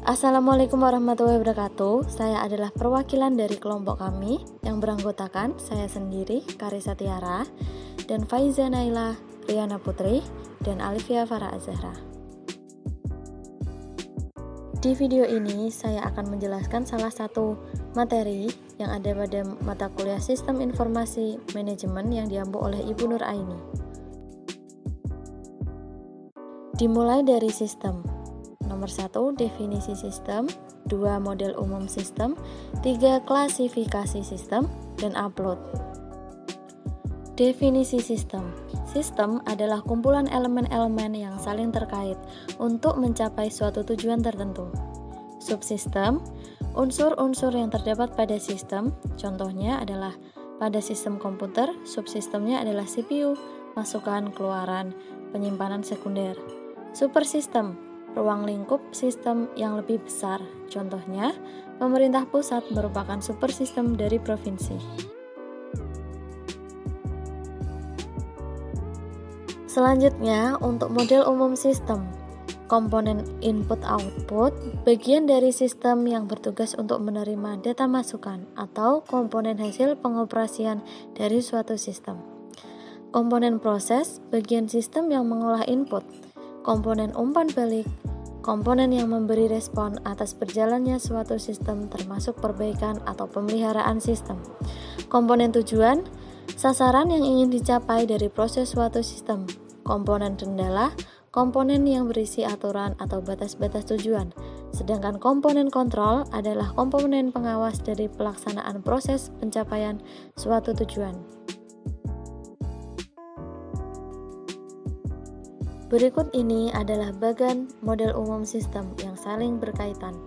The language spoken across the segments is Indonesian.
Assalamualaikum warahmatullahi wabarakatuh. Saya adalah perwakilan dari kelompok kami yang beranggotakan saya sendiri, Karisa Tiara, dan Faiza Naila Riana Putri, dan Alifia Farah Azahra. Di video ini saya akan menjelaskan salah satu materi yang ada pada mata kuliah Sistem Informasi Manajemen yang diampu oleh Ibu Nur Aini. Dimulai dari sistem. Nomor 1, definisi sistem, 2, model umum sistem, 3, klasifikasi sistem, dan upload. Definisi sistem. Sistem adalah kumpulan elemen-elemen yang saling terkait untuk mencapai suatu tujuan tertentu. Subsistem, unsur-unsur yang terdapat pada sistem, contohnya adalah pada sistem komputer, subsistemnya adalah CPU, masukan, keluaran, penyimpanan sekunder. Supersistem, ruang lingkup sistem yang lebih besar. Contohnya, pemerintah pusat merupakan supersistem dari provinsi. Selanjutnya, untuk model umum sistem, komponen input-output, bagian dari sistem yang bertugas untuk menerima data masukan atau komponen hasil pengoperasian dari suatu sistem. Komponen proses, bagian sistem yang mengolah input. Komponen umpan balik, komponen yang memberi respon atas berjalannya suatu sistem termasuk perbaikan atau pemeliharaan sistem. Komponen tujuan, sasaran yang ingin dicapai dari proses suatu sistem. Komponen kendala, komponen yang berisi aturan atau batas-batas tujuan. Sedangkan komponen kontrol adalah komponen pengawas dari pelaksanaan proses pencapaian suatu tujuan. Berikut ini adalah bagan model umum sistem yang saling berkaitan.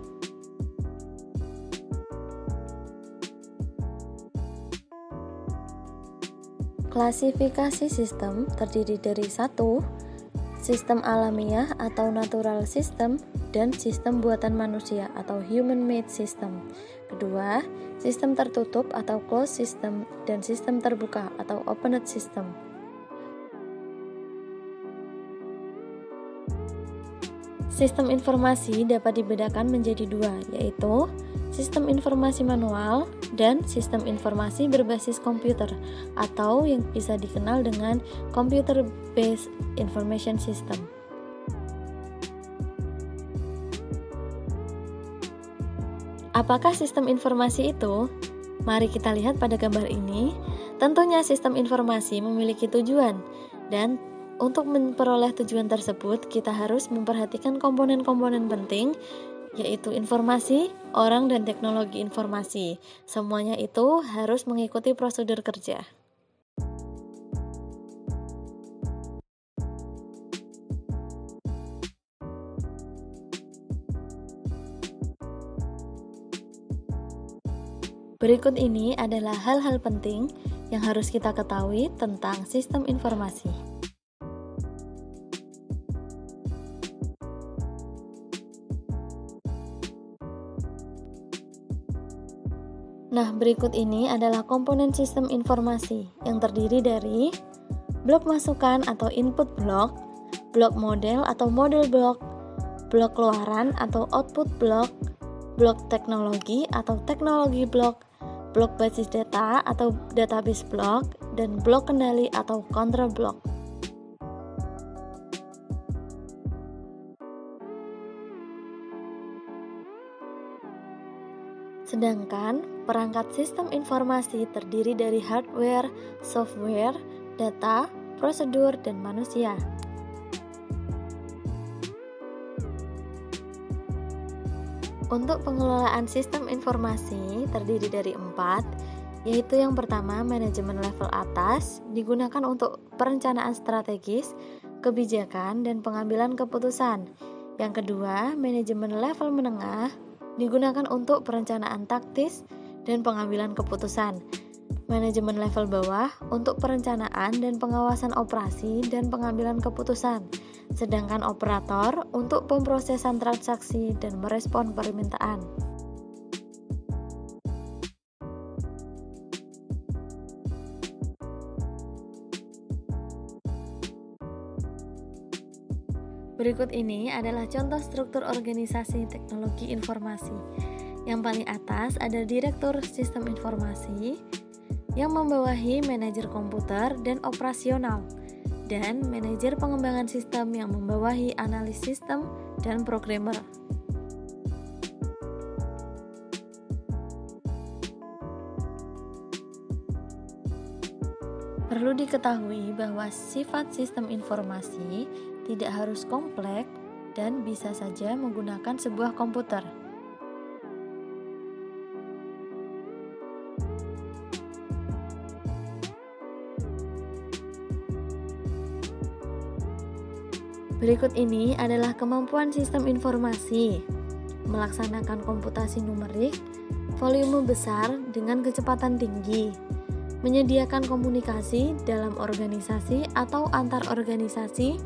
Klasifikasi sistem terdiri dari 1. Sistem alamiah atau natural system dan sistem buatan manusia atau human-made system. 2. Sistem tertutup atau closed system dan sistem terbuka atau open system. Sistem informasi dapat dibedakan menjadi 2, yaitu sistem informasi manual dan sistem informasi berbasis komputer atau yang bisa dikenal dengan computer-based information system. Apakah sistem informasi itu? Mari kita lihat pada gambar ini. Tentunya sistem informasi memiliki tujuan dan untuk memperoleh tujuan tersebut, kita harus memperhatikan komponen-komponen penting, yaitu informasi, orang, dan teknologi informasi. Semuanya itu harus mengikuti prosedur kerja. Berikut ini adalah hal-hal penting yang harus kita ketahui tentang sistem informasi. Nah, berikut ini adalah komponen sistem informasi yang terdiri dari blok masukan atau input block, blok model atau model block, blok keluaran atau output block, blok teknologi atau teknologi block, blok basis data atau database block, dan blok kendali atau control block. Sedangkan perangkat sistem informasi terdiri dari hardware, software, data, prosedur, dan manusia. Untuk pengelolaan sistem informasi terdiri dari 4, yaitu yang pertama manajemen level atas, digunakan untuk perencanaan strategis, kebijakan, dan pengambilan keputusan. Yang kedua, manajemen level menengah, digunakan untuk perencanaan taktis dan pengambilan keputusan. Manajemen level bawah untuk perencanaan dan pengawasan operasi dan pengambilan keputusan. Sedangkan operator untuk pemrosesan transaksi dan merespon permintaan. Berikut ini adalah contoh struktur organisasi teknologi informasi. Yang paling atas ada Direktur Sistem Informasi yang membawahi manajer komputer dan operasional, dan manajer pengembangan sistem yang membawahi analis sistem dan programmer. Perlu diketahui bahwa sifat sistem informasi tidak harus kompleks dan bisa saja menggunakan sebuah komputer. Berikut ini adalah kemampuan sistem informasi: melaksanakan komputasi numerik, volume besar dengan kecepatan tinggi, menyediakan komunikasi dalam organisasi atau antar organisasi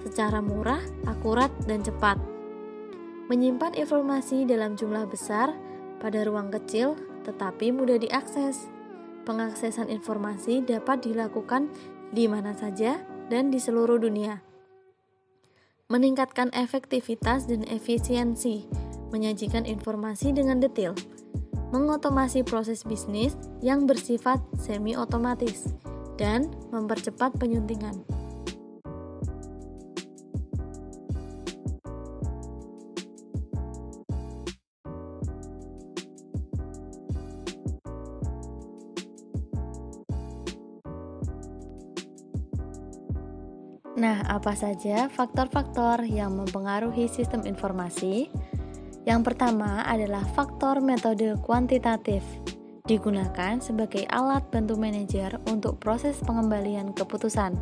secara murah, akurat, dan cepat, menyimpan informasi dalam jumlah besar pada ruang kecil tetapi mudah diakses. Pengaksesan informasi dapat dilakukan di mana saja dan di seluruh dunia. Meningkatkan efektivitas dan efisiensi, menyajikan informasi dengan detail, mengotomasi proses bisnis yang bersifat semi-otomatis, dan mempercepat penyuntingan. Nah, apa saja faktor-faktor yang mempengaruhi sistem informasi? Yang pertama adalah faktor metode kuantitatif, digunakan sebagai alat bantu manajer untuk proses pengembalian keputusan.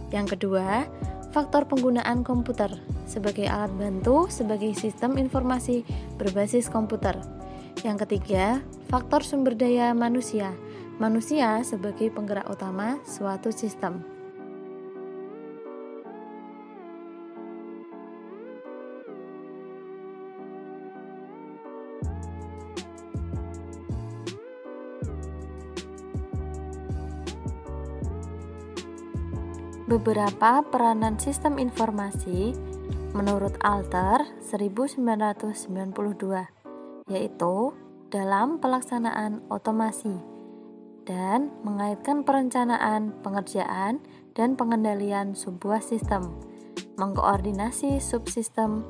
Yang kedua, faktor penggunaan komputer sebagai alat bantu sebagai sistem informasi berbasis komputer. Yang ketiga, faktor sumber daya manusia sebagai penggerak utama suatu sistem. Beberapa peranan sistem informasi menurut Alter 1992, yaitu dalam pelaksanaan otomasi dan mengaitkan perencanaan, pengerjaan, dan pengendalian sebuah sistem, mengkoordinasi subsistem,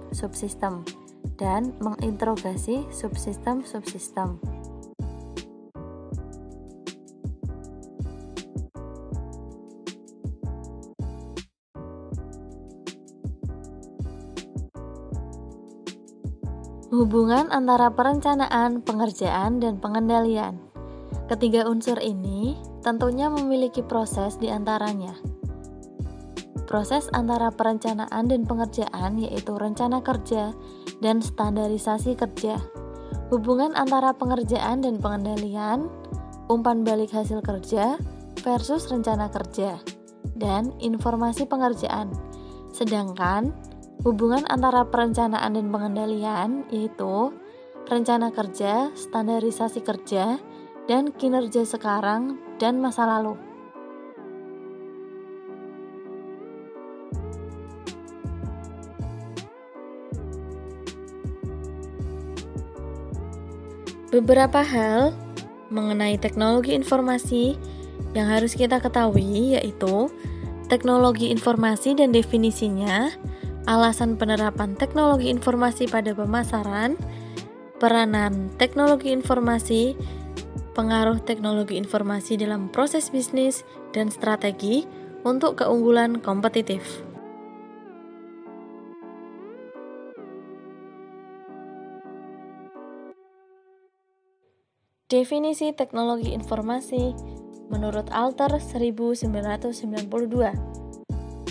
dan menginterogasi subsistem. Hubungan antara perencanaan, pengerjaan, dan pengendalian. Ketiga unsur ini tentunya memiliki proses di antaranya. Proses antara perencanaan dan pengerjaan yaitu rencana kerja dan standarisasi kerja. Hubungan antara pengerjaan dan pengendalian, umpan balik hasil kerja versus rencana kerja, dan informasi pengerjaan. Sedangkan hubungan antara perencanaan dan pengendalian yaitu rencana kerja, standarisasi kerja, dan kinerja sekarang dan masa lalu. Beberapa hal mengenai teknologi informasi yang harus kita ketahui yaitu teknologi informasi dan definisinya, alasan penerapan teknologi informasi pada pemasaran, peranan teknologi informasi, pengaruh teknologi informasi dalam proses bisnis, dan strategi untuk keunggulan kompetitif. Definisi teknologi informasi menurut Alter 1992.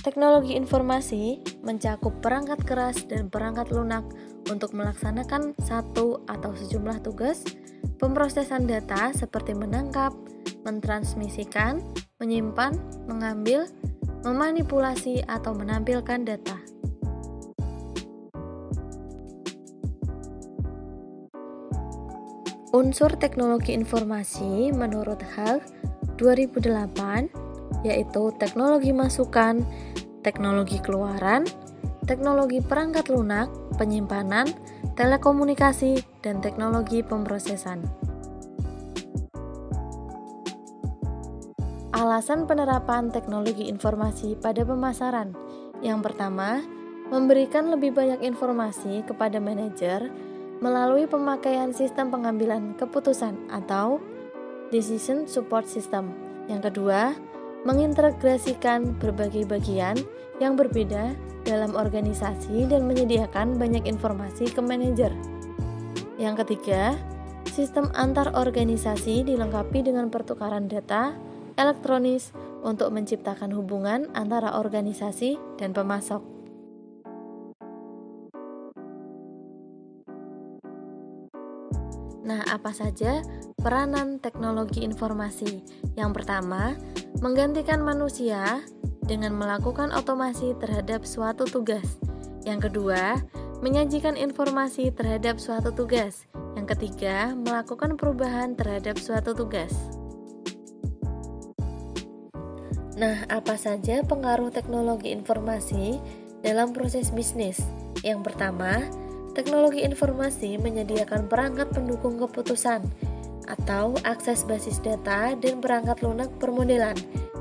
Teknologi informasi mencakup perangkat keras dan perangkat lunak untuk melaksanakan satu atau sejumlah tugas pemrosesan data seperti menangkap, mentransmisikan, menyimpan, mengambil, memanipulasi, atau menampilkan data. Unsur teknologi informasi menurut Haag 2008 yaitu teknologi masukan, teknologi keluaran, teknologi perangkat lunak, penyimpanan, telekomunikasi, dan teknologi pemrosesan. Alasan penerapan teknologi informasi pada pemasaran. Yang pertama, memberikan lebih banyak informasi kepada manajer melalui pemakaian sistem pengambilan keputusan atau Decision Support System. Yang kedua, mengintegrasikan berbagai bagian yang berbeda dalam organisasi dan menyediakan banyak informasi ke manajer. Yang ketiga, sistem antar organisasi dilengkapi dengan pertukaran data elektronis untuk menciptakan hubungan antara organisasi dan pemasok. Nah, apa saja peranan teknologi informasi? Yang pertama, menggantikan manusia dengan melakukan otomasi terhadap suatu tugas. Yang kedua, menyajikan informasi terhadap suatu tugas. Yang ketiga, melakukan perubahan terhadap suatu tugas. Nah, apa saja pengaruh teknologi informasi dalam proses bisnis? Yang pertama, teknologi informasi menyediakan perangkat pendukung keputusan atau akses basis data dan perangkat lunak permodelan.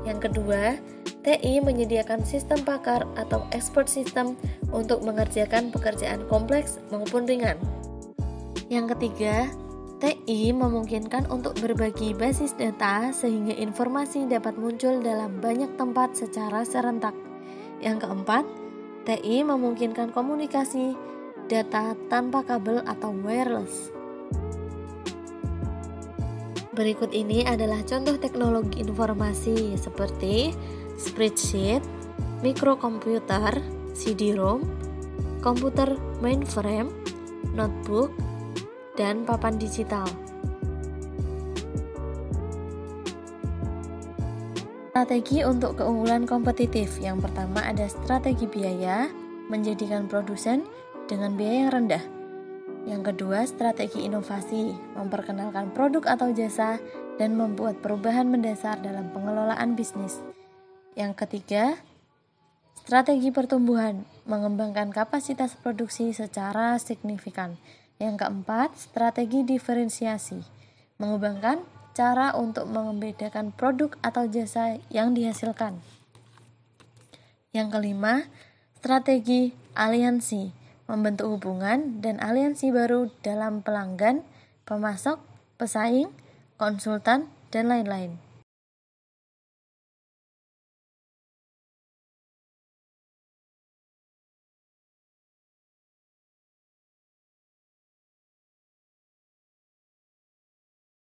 Yang kedua, TI menyediakan sistem pakar atau expert system untuk mengerjakan pekerjaan kompleks maupun ringan. Yang ketiga, TI memungkinkan untuk berbagi basis data sehingga informasi dapat muncul dalam banyak tempat secara serentak. Yang keempat, TI memungkinkan komunikasi data tanpa kabel atau wireless. Berikut ini adalah contoh teknologi informasi seperti spreadsheet, mikrokomputer, CD-ROM, komputer mainframe, notebook, dan papan digital. Strategi untuk keunggulan kompetitif. Yang pertama ada strategi biaya, menjadikan produsen dengan biaya yang rendah. Yang kedua, strategi inovasi, memperkenalkan produk atau jasa dan membuat perubahan mendasar dalam pengelolaan bisnis. Yang ketiga, strategi pertumbuhan, mengembangkan kapasitas produksi secara signifikan. Yang keempat, strategi diferensiasi, mengembangkan cara untuk membedakan produk atau jasa yang dihasilkan. Yang kelima, strategi aliansi, membentuk hubungan dan aliansi baru dalam pelanggan, pemasok, pesaing, konsultan, dan lain-lain.